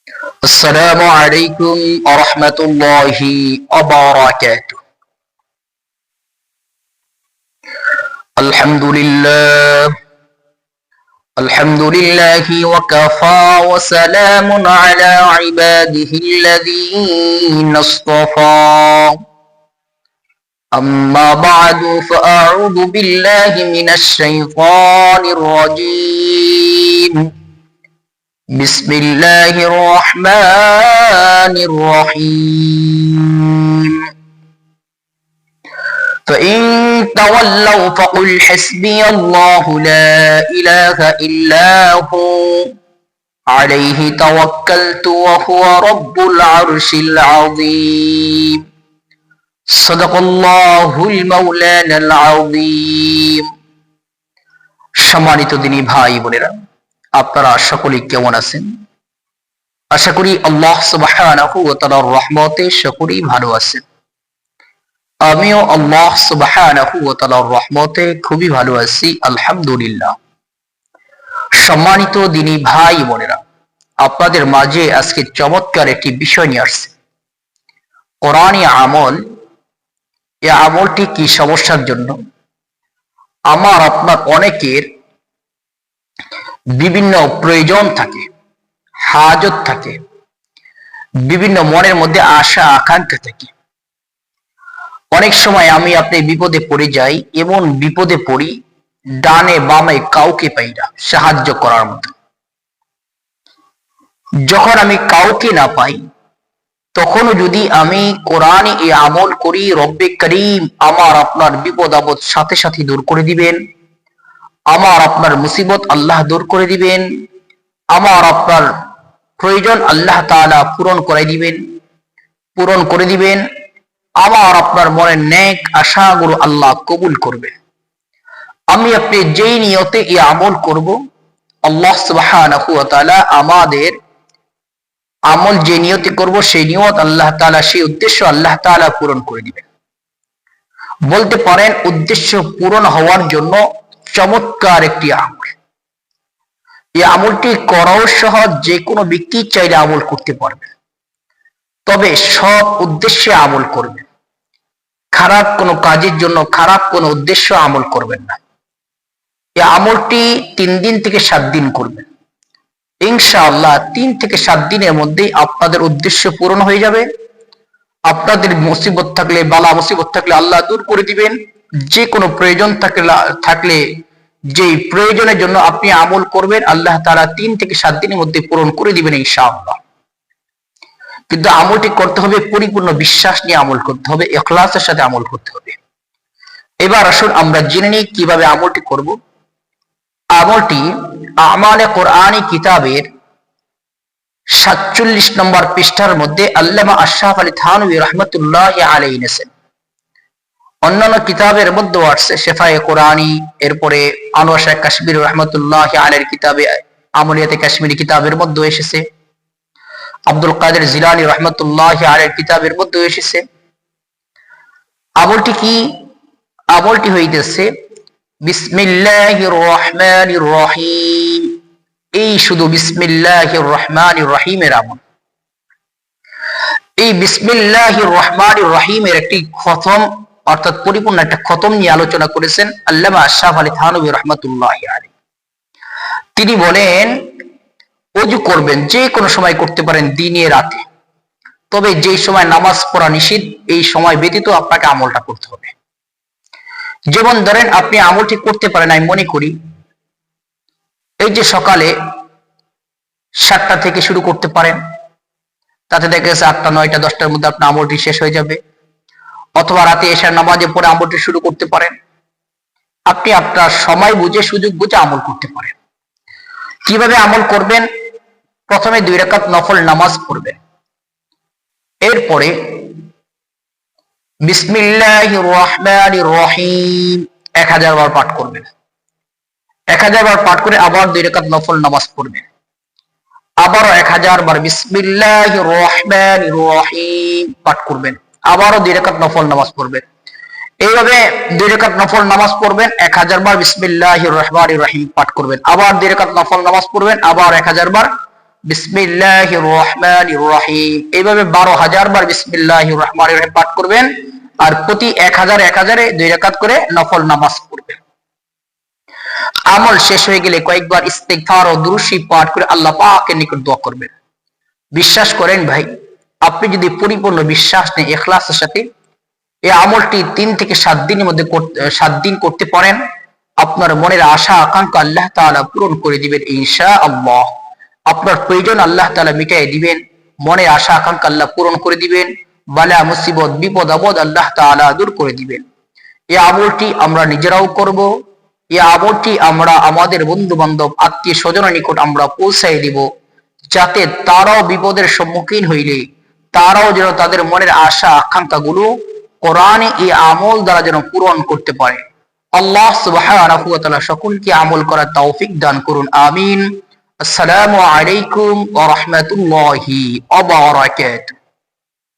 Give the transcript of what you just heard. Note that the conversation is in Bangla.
السلام عليكم ورحمة الله وبركاته. الحمد لله وكفى وسلام على عباده الذين اصطفى. أما بعد فأعوذ بالله من الشيطان الرجيم. بسم الله الرحمن الرحيم. فإن تولوا فقل حسبي الله لا إله إلا هو عليه توكلت وهو رب العرش العظيم. صدق الله المولانا العظيم. সম্মানিত দিনী ভাই বোনেরা, আপনারা সকলে কেমন আছেন? আশা করি আল্লাহ সুবহানাহু ওয়া তাআলার রহমতে সকলেই ভালো আছেন। আমিও আল্লাহ সুবহানাহু ওয়া তাআলার রহমতে খুবই ভালো আছি, আলহামদুলিল্লাহ। সম্মানিত দিনী ভাই বোনেরা, আপনাদের মাঝে আজকে চমৎকার একটি বিষয় নিয়ে আসছে, কোরআনী আমল। এই আমলটি কি সমস্যার জন্য? আমার আপনার অনেকের বিভিন্ন প্রয়োজন থাকে, হাজত থাকে, বিভিন্ন মনের মধ্যে আশা আকাঙ্ক্ষা থাকে। অনেক সময় আমি আপনি বিপদে পড়ে যাই, এমন বিপদে পড়ি ডানে বামে কাউকে পাই না সাহায্য করার মতো। যখন আমি কাউকে না পাই, তখনও যদি আমি কোরআনে এই আমল করি, রব্বে করিম আমার আপনার বিপদ আপদ সাথে সাথে দূর করে দিবেন। আমার আপনার মুসিবত আল্লাহ দূর করে দিবেন। আমার আপনার প্রয়োজন আল্লাহ তাআলা পূরণ করে দিবেন। আমার আপনার মনের নেক আশাগুলো আল্লাহ কবুল করবেন। আমি আপনি যেই নিয়তে এই আমল করব, আল্লাহ সুবহানাহু ওয়া তাআলা আমাদের আমল যে নিয়তে করব সেই নিয়ত আল্লাহ তাআলা, সেই উদ্দেশ্য আল্লাহ তাআলা পূরণ করে দিবেন। বলতে পারেন উদ্দেশ্য পূরণ হওয়ার জন্য চমৎকার একটি আমল। এই আমলটি করাও সহজ, যে কোনো ব্যক্তি চাইলে আমল করতে পারবে, তবে সৎ উদ্দেশ্যে আমল করবেন। খারাপ কোনো কাজের জন্য, খারাপ কোনো উদ্দেশ্য আমল করবেন না। এই আমলটি 3 দিন থেকে 7 দিন করবেন। ইনশাআল্লাহ 3 থেকে 7 দিনের মধ্যে আপনাদের উদ্দেশ্য পূরণ হয়ে যাবে। আপনাদের মুসিবত থাকলে, বালা মুসিবত থাকলে আল্লাহ দূর করে দিবেন। যে কোনো প্রয়োজন থাকলে যেই প্রয়োজনের জন্য আপনি আমল করবেন, আল্লাহ তাআলা 3 থেকে 7 দিনের মধ্যে পূরণ করে দিবেন ইনশাআল্লাহ। কিন্তু আমলটি করতে হবে পরিপূর্ণ বিশ্বাস নিয়ে আমল করতে হবে, ইখলাসের সাথে আমল করতে হবে। এবার আসুন আমরা জেনে নিই কিভাবে আমলটি করব। আমলটি আমালে কোরআনী কিতাবের 47 নম্বর পৃষ্ঠার মধ্যে আল্লামা আশরাফ আলী থানভী রাহমাতুল্লাহি আলাইহি নেছেন। অন্যান্য কিতাবের মধ্যে আছে শেফায়ে কোরআনী, এরপরে আনোয়ার শাহ কাশ্মীরি রাহমাতুল্লাহি আলাইহির কিতাবে আমলিয়াতে কাশ্মীরি কিতাবের মধ্যে এসেছে, আব্দুল কাদের জিলানী রাহমাতুল্লাহি আলাইহির কিতাবের মধ্যে এসেছে। আমলটি কি? আমলটি হইতেছে বিসমিল্লাহির রহমানির রহিম। এই শুধু বিসমিল্লাহির রহমানির রহিমের আমল। এই বিসমিল্লাহির রহমানির রহিমের একটি খতম, অর্থাৎ পরিপূর্ণ একটা খতম নিয়ে আলোচনা করেছেন আল্লামা আশরাফ আলী থানভী রাহমাতুল্লাহি আলাইহি। তিনি বলেন, ওযু করবেন, যে কোনো সময় করতে পারেন, দিনে রাতে, তবে যেই সময় নামাজ পড়া নিষিদ্ধ এই সময় ব্যতীত আপনাকে আমলটা করতে হবে। যেমন ধরেন আপনি আমলটি করতে পারেন, আমি মনে করি এই যে সকালে 7টা থেকে শুরু করতে পারেন, তাতে দেখা গেছে 8টা 9টা 10টার মধ্যে আপনার আমলটি শেষ হয়ে যাবে। অথবা রাতে এশার নামাজে পড়ে আমলটি শুরু করতে পারেন। আপনি আপনার সময় বুঝে, সুযোগ বুঝে আমল করতে পারেন। কিভাবে আমল করবেন? প্রথমে 2 রাকাত নফল নামাজ পড়বেন, এরপরে বিসমিল্লাহির রহমানির রহিম 1000 বার পাঠ করবেন। 1000 বার পাঠ করে আবার 2 রাকাত নফল নামাজ পড়বেন, আবারও 1000 বার বিসমিল্লাহির রহমানির রহিম পাঠ করবেন, আবারও 2 রাকাত নফল নামাজ পড়বেন। এইভাবে 2 রাকাত নফল নামাজ পড়বেন, 1000 বার বিসমিল্লাহির রহমানির রহিম পাঠ করবেন, আবার 2 রাকাত নফল নামাজ পড়বেন, আবার 1000 বার বিসমিল্লাহির রহমানির রহিম, এইভাবে 12,000 বার বিসমিল্লাহির রহমানির রহিম পাঠ করবেন। আর প্রতি 1000 2 রাকাত করে নফল নামাজ পড়বেন। আমল শেষ হয়ে গেলে কয়েকবার ইস্তিগফার ও দুরূদ শরীফ পাঠ করে আল্লাহ পাকের নিকট দোয়া করবেন। বিশ্বাস করেন ভাই, আপনি যদি পরিপূর্ণ বিশ্বাস নিয়ে ইখলাসের সাথে এই আমলটি 3 থেকে 7 দিনের মধ্যে 7 দিন করতে পারেন, আপনার মনের আশা আকাঙ্ক্ষা আল্লাহ তাআলা পূরণ করে দিবেন ইনশাআল্লাহ। আপনার প্রয়োজন আল্লাহ তাআলা মিটিয়ে দিবেন, মনের আশা আকাঙ্ক্ষা আল্লাহ পূরণ করে দিবেন, বালা মুসিবত বিপদ আপদ আল্লাহ তাআলা দূর করে দিবেন। এই আমলটি আমরা নিজেরাও করব, এই আমলটি আমরা আমাদের বন্ধু বান্ধব আত্মীয় স্বজনের নিকট আমরা পৌঁছায় দিব, যাতে তারাও বিপদের সম্মুখীন হইলে তারাও যেন তাদের মনের আশা আকাঙ্ক্ষা গুলো কোরআনে এই আমল দ্বারা যেন পূরণ করতে পারে। আল্লাহ সুবহানাহু ওয়া তাআলা সকলকে আমল করার তৌফিক দান করুন, আমিন। আসসালামু আলাইকুম ওয়া রাহমাতুল্লাহি ওয়া বারাকাতুহু।